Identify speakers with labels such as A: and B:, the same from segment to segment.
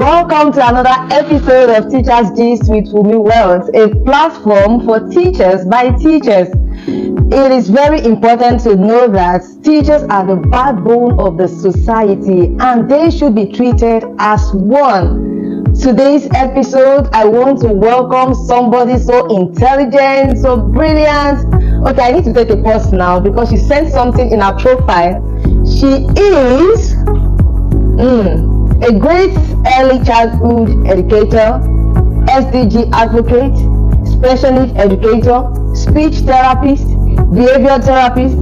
A: Welcome to another episode of Teachers Gist with Wumi Wealth, a platform for teachers by teachers. It is very important to know that teachers are the backbone of the society and they should be treated as one. Today's episode, I want to welcome somebody so intelligent, so brilliant. Okay, I need to take a pause now because she sent something in her profile. She is a great early childhood educator, SDG advocate, special needs educator, speech therapist, behavior therapist,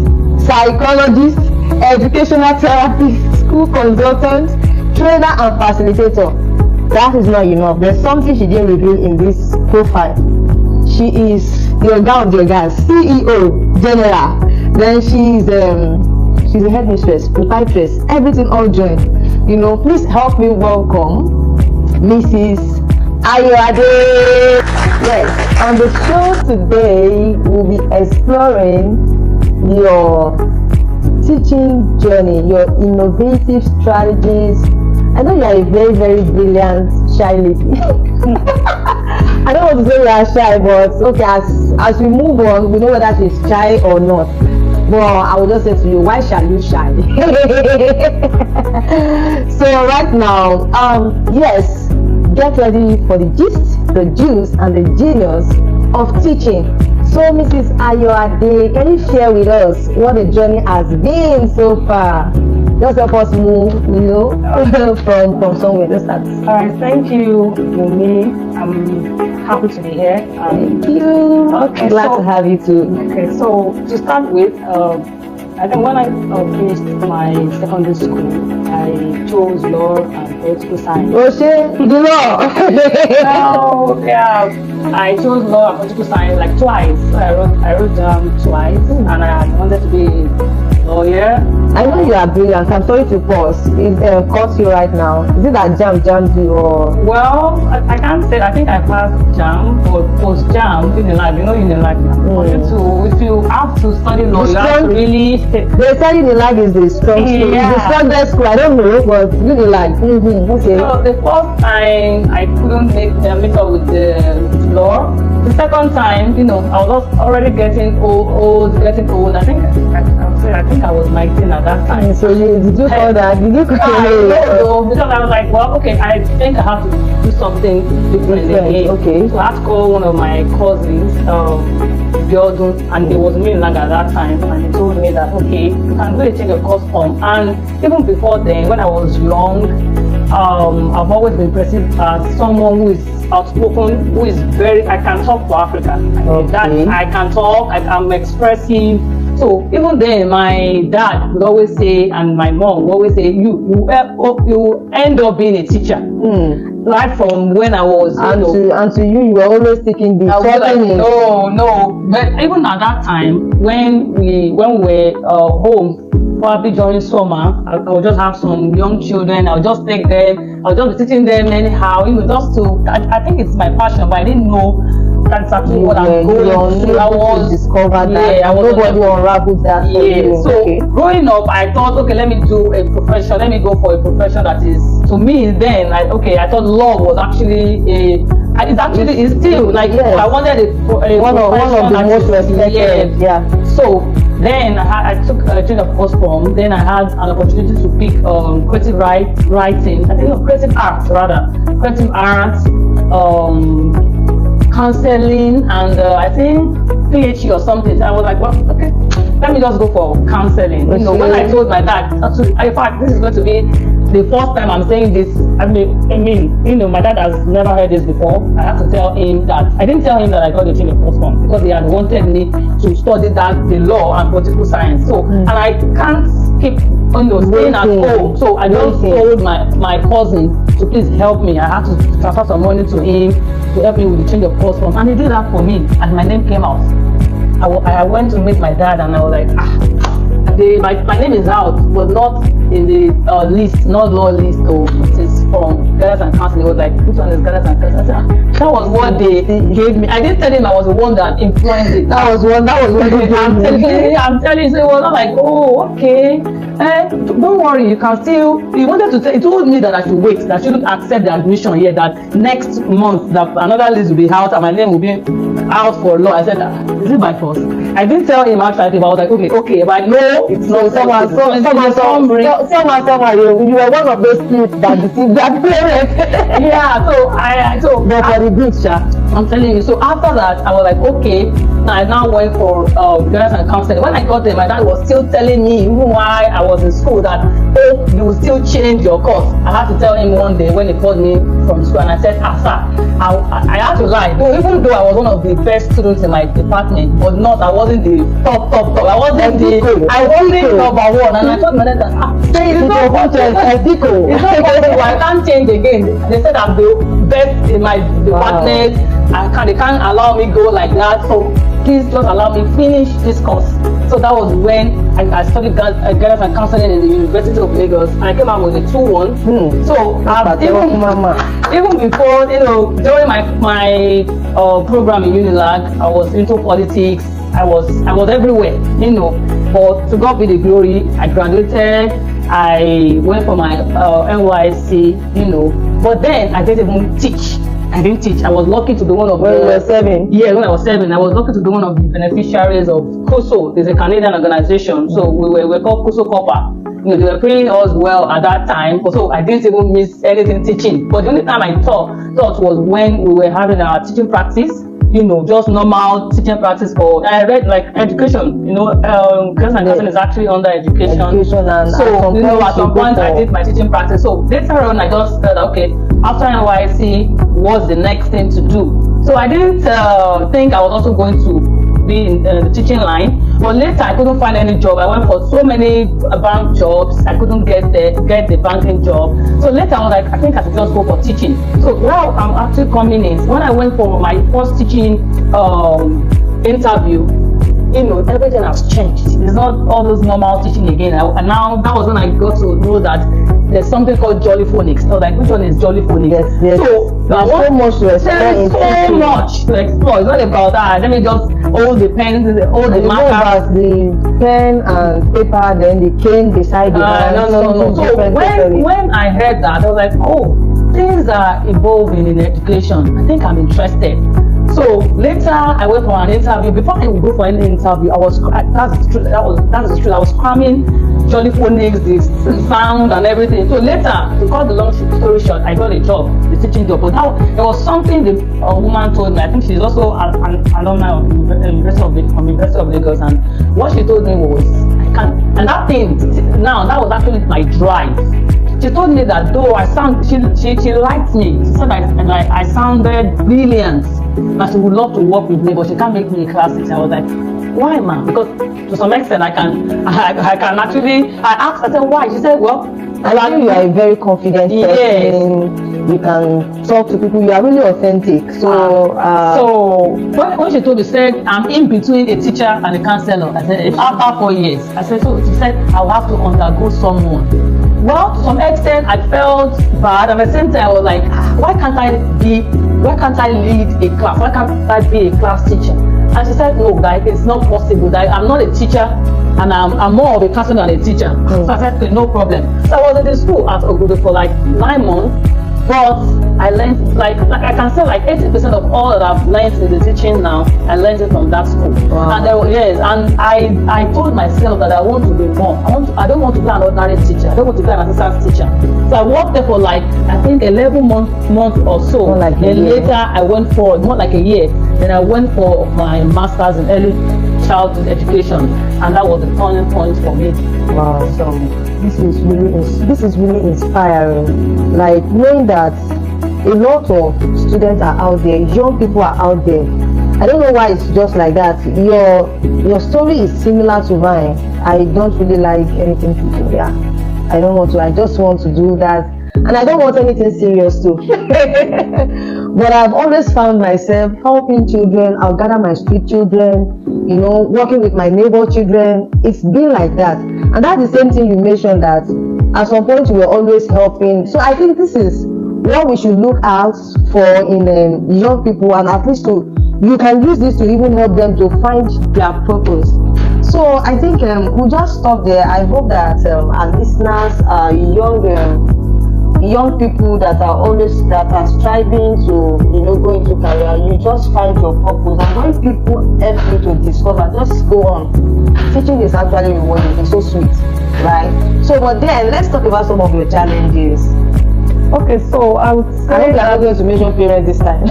A: psychologist, educational therapist, school consultant, trainer and facilitator. That is not enough. There's something she didn't reveal in this profile. She is the Oga of the Ogas, CEO, General. Then she's a headmistress, proprietress, everything all joined. Please help me welcome Mrs. Ayoade. Yes, on the show today, we'll be exploring your teaching journey, your innovative strategies. I know you are a very, very brilliant shy lady. I don't want to say you are shy, but okay, as we move on, we know whether she's shy or not. Well, I will just say to you, why shall you shy? So right now, yes, get ready for the gist, the juice, and the genius of teaching. So, Mrs. Ayoade, can you share with us what the journey has been so far? Just help us move, from somewhere. Let's start.
B: All right, thank you, Wumi. I'm happy to be here.
A: Thank you.
B: Okay,
A: glad to have you too.
B: Okay, so to start with, I think when I finished my secondary school, I chose law and political science.
A: The law.
B: So yeah, I chose law and political science like twice. I wrote twice, and I wanted to be a lawyer.
A: I know you are brilliant. I'm sorry to pause. It caught you right now. Is it that jammed you or?
B: Well, I can't say. I think I passed jam or post jam in the life. In the life now. If you have to study law, you have to really.
A: They said in the life is the strong school.
B: Yeah.
A: The strongest school. I don't know, but you the life. Okay.
B: So the first time I couldn't meet up with the law. The second time, I was already getting old. I think I was 19 at that time.
A: So did you call that? Did you call
B: no, because I was like, well, okay, I think I have to do something different again.
A: Okay.
B: So I had to call one of my cousins, Biodun, and he was in Lang at that time, and he told me that, okay, you can go and take a course form. And even before then, when I was young, I've always been perceived as someone who is outspoken, who is I can talk for Africa.
A: Okay.
B: I can talk, I'm expressive. So even then, my dad would always say, and my mom would always say, you end up being a teacher. Right from when I was,
A: and to you were always taking the
B: no. But even at that time, when we were home, probably during summer, I would just have some young children. I'll just take them. I'll just be teaching them anyhow. Just to. I think it's my passion, but I didn't know that's actually what I'm going through. I was
A: discovered that. Nobody unraveled that.
B: Yeah. So growing up, I thought, okay, let me do a profession. Let me go for a profession that is, to me then, I thought law was actually it's still like, yes. I wanted one of the most respected. Yeah. So then I took a change of course form. Then I had an opportunity to pick creative writing. I think creative arts, counseling, and I think PhD or something. I was like, well, okay, let me just go for counseling. When I told my dad, actually, in fact, this is going to be the first time I'm saying this. I mean, my dad has never heard this before. I have to tell him that I didn't tell him that I got a change of course form because he had wanted me to study the law and political science. So, and I can't keep staying at home. So I just told my cousin to please help me. I had to transfer some money to him to help me with the change of course form, and he did that for me. And my name came out. I went to meet my dad, and I was like, my name is out, but not in the list, not law list. It is from guidance and counseling. It was like, which one is guidance and counseling? I said, that was what they gave me. I didn't tell him I was the one that influenced it.
A: That was what they gave me.
B: I'm telling you, so it was not like, oh, okay. don't worry, you can still, he told me that I should wait, that I shouldn't accept the admission here, that next month that another list will be out and my name will be out for law. I said, is it by force? I didn't tell him actually, but I was like, okay, but I know it's not
A: someone, you were one of those kids that deceived that parent.
B: Yeah, so
A: but for the good,
B: I'm telling you. So after that, I was like, okay. I now went for guidance and counseling. When I got there, my dad was still telling me, even while I was in school, that you will still change your course. I had to tell him one day when he called me from school, and I said, sir, I had to lie. Even though I was one of the best students in my department, but I wasn't the top. I wasn't number one. And I told my dad, it's not possible. I can't change again. They said I'm the best in my department. They can't allow me go like that. So please just allow me finish this course. So that was when I studied guidance and counseling in the University of Lagos. And I came out with a 2-1. So even before, during my program in Unilag, I was into politics. I was everywhere, But to God be the glory, I graduated. I went for my NYSC, But then I didn't even teach. I didn't teach. I was lucky to be one of
A: when you were 7.
B: Yeah, when I was 7, I was lucky to be one of the beneficiaries of COSO. It's a Canadian organization. So we were called COSO Copper. They were paying us well at that time. So I didn't even miss anything teaching. But the only time I thought was when we were having our teaching practice. Just normal teaching practice for, I read like education, guidance and counseling is actually under education. And so, at some point I did my teaching practice. So later on, I just said, okay, after NYC, what's the next thing to do? So I didn't think I was also going to be in the teaching line. But later, I couldn't find any job. I went for so many bank jobs. I couldn't get the banking job. So later, I was like, I think I should just go for teaching. So now I'm actually coming in. When I went for my first teaching interview, everything has changed. It's not all those normal teaching again. And now that was when I got to know that there's something called Jolly Phonics. I was like, which one is Jolly Phonics?
A: Yes.
B: So
A: there's so much to explore.
B: There's so much to explore. It's not about that. Let me just hold the pens, hold the marker.
A: The pen and paper, then the cane beside the hand.
B: No. So when I heard that, I was like, oh, things are evolving in education. I think I'm interested. So later, I went for an interview. Before I would go for any interview, that's the truth. I was cramming Jolly Phonics, the sound and everything. So later, to cut the long story short, I got a job, the teaching job. But now there was something the woman told me. I think she's also an alumni of the University of Lagos, and what she told me was, I can't. And that thing, now that was actually my drive. She told me that though she liked me. She said I sounded brilliant, and she would love to work with me, but she can't make me a class teacher. I was like, why, ma'am? Because to some extent I can actually. I asked, I said, why? She said, well,
A: I think you are a very confident person.
B: Yes.
A: You can talk to people. You are really authentic.
B: So when she told me, said I'm in between a teacher and a counselor. I said after 4 years. I said, so she said I will have to undergo someone. Well, to some extent, I felt bad, and at the same time, I was like, why can't I lead a class? Why can't I be a class teacher? And she said, no, guys, it's not possible. I'm not a teacher, and I'm more of a counselor than a teacher. So I said, no problem. So I was in the school at Ogudu for like 9 months, but I learned, like I can say, like 80% of all that I've learned in the teaching now, I learned it from that school. Wow. And I told myself that I want to be more. I don't want to be an ordinary teacher. I don't want to be an assistant teacher. So I worked there for like, I think 11 months or so. Then later I went for more like a year. Then I went for my master's in early childhood education, and that was the turning point for me.
A: Wow. So this is really inspiring. Like knowing that a lot of students are out there, young people are out there. I don't know why it's just like that. Your story is similar to mine. I don't really like anything people. Yeah, I don't want to. I just want to do that, and I don't want anything serious too. But I've always found myself helping children. I'll gather my street children, working with my neighbor children. It's been like that, and that's the same thing you mentioned, that at some point you were always helping. So I think this is what we should look out for in young people, and at least you can use this to even help them to find their purpose. So I think we'll just stop there. I hope that our listeners are young people that are striving to go into career. You just find your purpose, and when people help you to discover, just go on. Teaching is actually rewarding. It's so sweet, right? So, but then let's talk about some of your challenges.
B: Okay, so I would say
A: I hope you're not going to mention parents this time.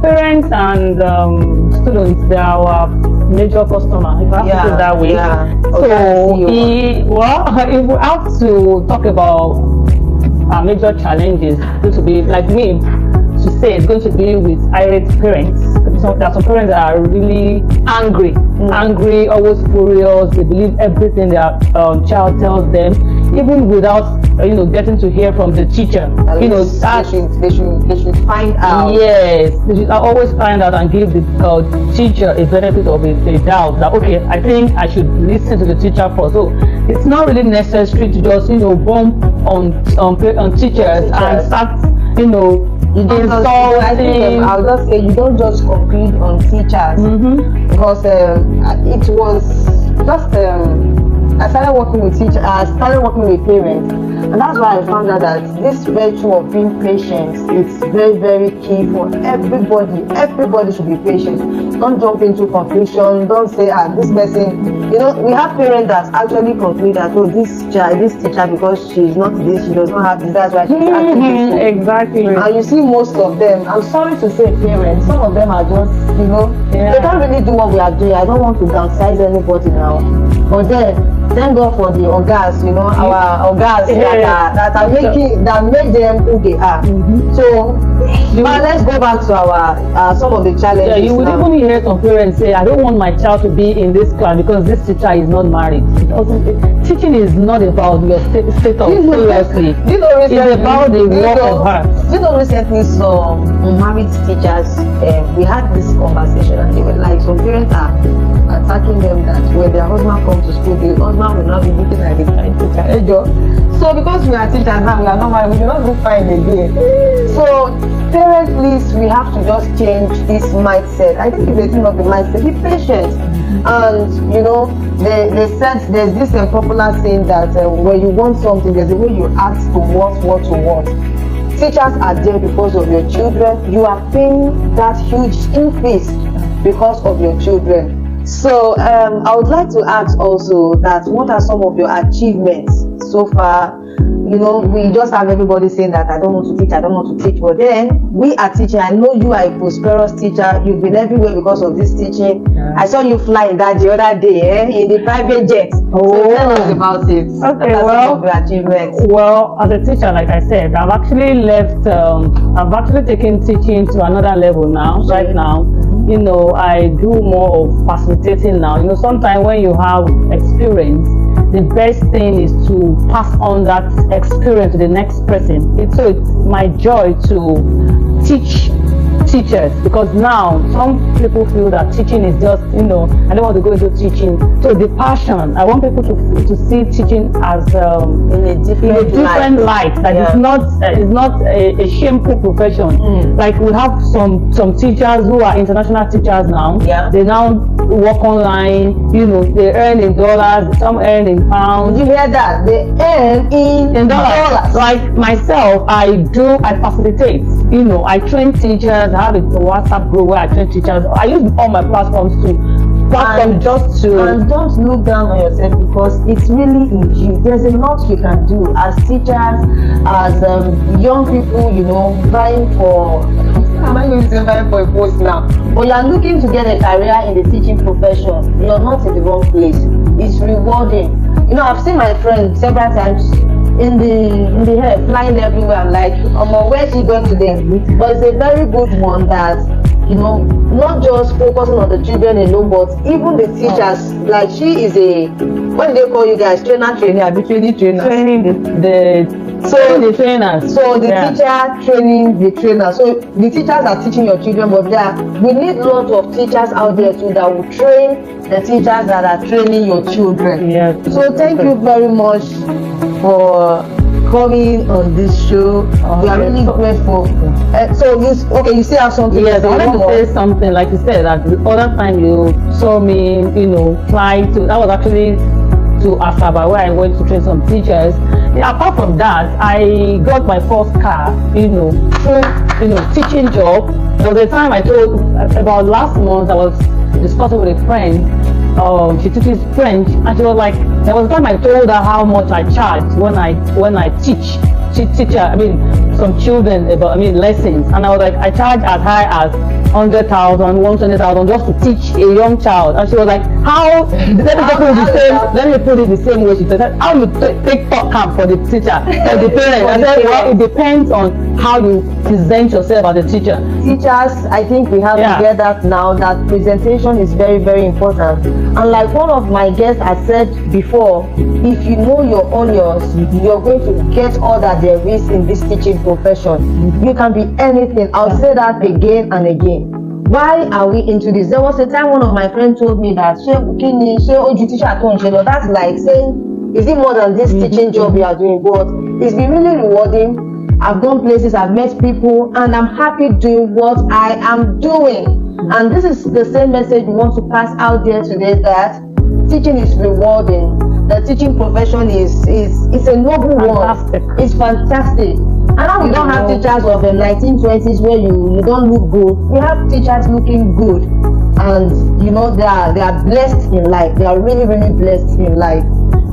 B: Parents and students, they are our major customer, if I have to put it that way.
A: Yeah.
B: So, if we have to talk about our major challenges, it's going to be, like me, to say it's going to be with irate parents. So there are some parents that are really angry, always furious. They believe everything their child tells them, even without getting to hear from the teacher.
A: They should find out.
B: Yes, they should always find out and give the teacher a benefit of a doubt. That okay, I think I should listen to the teacher first. So it's not really necessary to just bump on teachers and start insulting.
A: I'll just say you don't just compete on teachers because it was just I started working with teachers. I started working with parents, and that's why I found out that this virtue of being patient is very, very key for everybody. Everybody should be patient. Don't jump into conclusion. Don't say this person. We have parents that actually conclude that this teacher, because she's not this, she does not have this, that's why she's acting this way.
B: Exactly.
A: And you see most of them, I'm sorry to say parents, some of them are just, they can't really do what we are doing. I don't want to downsize anybody now. But then, thank God for the ogas, our ogas that make them who they are. So, let's go back to our some of the challenges.
B: Yeah, you would even hear some parents say, I don't want my child to be in this class because this teacher is not married. Teaching is not about your status, seriously. It's about the work of heart.
A: Recently some unmarried teachers, we had this conversation, and they were like, some parents are attacking them that when their husband comes to school, the husband will not be looking like the kind teacher. So because we are teachers now, we are not married, we do not look fine again. So parents, please, we have to just change this mindset. I think it's a thing of the mindset. Be patient. And they said there's this popular saying that when you want something, there's a way you ask for what you want. Teachers are there because of your children. You are paying that huge increase because of your children. So I would like to ask also that what are some of your achievements so far? We just have everybody saying that I don't want to teach, but then we are teaching. I know you are a prosperous teacher. You've been everywhere because of this teaching. I saw you flying that the other day in the private jet. So tell us about it.
B: Okay,
A: some of your achievements.
B: Well, as a teacher, like I said, I've actually left. I've actually taken teaching to another level now.
A: Okay.
B: Right now, I do more of facilitating now. Sometimes when you have experience, the best thing is to pass on that experience to the next person. It's my joy to teach teachers, because now some people feel that teaching is just I don't want to go into teaching. So the passion, I want people to see teaching as in a different light. That it's not a shameful profession. Like we have some teachers who are international teachers now.
A: Yeah.
B: They now work online. They earn in dollars. Some earn in pounds.
A: Did you hear that? They earn in dollars.
B: Like myself, I facilitate. I train teachers. I have a WhatsApp group where I train teachers. I use all my platforms just to.
A: And don't look down on yourself, because it's really in you. There's a lot you can do as teachers, as young people. Vying for. Am I going to say vying for a post now? But you are looking to get a career in the teaching profession. You are not in the wrong place. It's rewarding. I've seen my friend several times in the air, flying everywhere. I'm like, where's she going today? But it's a very good one that, not just focusing on the children alone, but even the teachers. Like she is what do they call you guys? Trainer, training trainers.
B: Training the trainers.
A: So the teacher training the trainer. So the teachers are teaching your children, but we need lots of teachers out there too that will train the teachers that are training your children.
B: Yeah.
A: So thank you very much for coming on this show. We are really grateful. So you still have something?
B: Yes, I wanted to say something. Like you said, that the other time you saw me, fly to, that was actually to Asaba, where I went to train some teachers. Apart from that, I got my first car, through, teaching job. There was a time I told, about last month, I was discussing with a friend. She teaches French, and she was like, there was a time I told her how much I charge when I teach some children about lessons, and I was like, I charge as high as 100,000, 120,000 just to teach a young child. And she was like, how? Let me put it the same way. She said, how you take top camp for the teacher, for the parent? I said, well, it depends on how you present yourself as a teacher.
A: Teachers, I think we have to get that now, that presentation is very, very important. And like one of my guests has said before, if you know your onions, you're going to get all that there is in this teaching profession. You can be anything. I'll say that again and again. Why are we into this? There was a time one of my friends told me that that's like saying, is it more than this teaching job you are doing? But it's been really rewarding. I've gone places, I've met people, and I'm happy doing what I am doing. And this is the same message we want to pass out there today, that teaching is rewarding. The teaching profession is a noble one. It's fantastic. And now we don't have teachers of the 1920s where you don't look good. We have teachers looking good, and they are blessed in life. They are really, really blessed in life.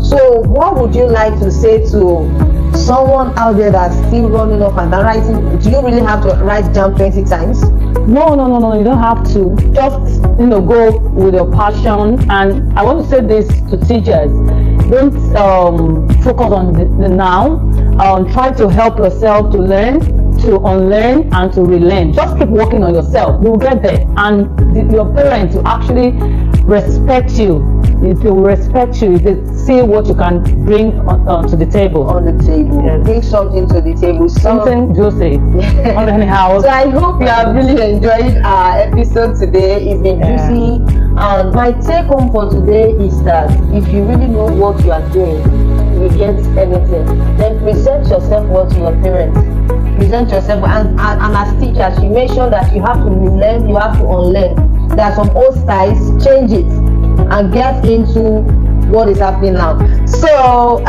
A: So what would you like to say to someone out there that's still running up and down writing? Do you really have to write down 20 times?
B: No, you don't have to. Just go with your passion. And I want to say this to teachers: don't focus on the now. Try to help yourself to learn, to unlearn, and to relearn. Just keep working on yourself. You'll get there, and your parents will actually respect you. If they respect you, if they see what you can bring to the table.
A: On the table. Yes. Bring something to the table.
B: Something juicy. Anyhow.
A: So I hope you have really enjoyed our episode today. It's been juicy. And my take home for today is that if you really know what you are doing, you get anything, then present yourself well to your parents. Present yourself, and as teachers, you make sure that you have to relearn, you have to unlearn. There are some old styles, change it, and get into what is happening now. So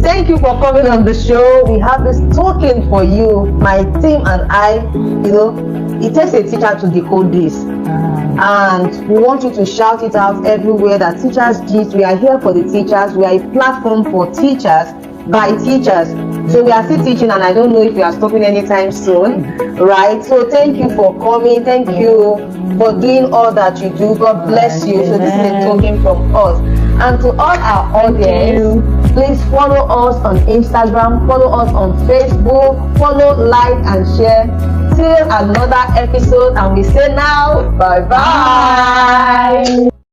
A: thank you for coming on the show. We have this token for you, my team and I. It takes a teacher to decode this, and we want you to shout it out everywhere that Teachers Gist, we are here for the teachers. We are a platform for teachers by teachers. So we are still teaching, and I don't know if we are stopping anytime soon, right? So thank you for coming. Thank you for doing all that you do. God bless you. So this is a token from us. And to all our audience, please follow us on Instagram, follow us on Facebook, follow, like, and share. Till another episode, and we say now, bye-bye.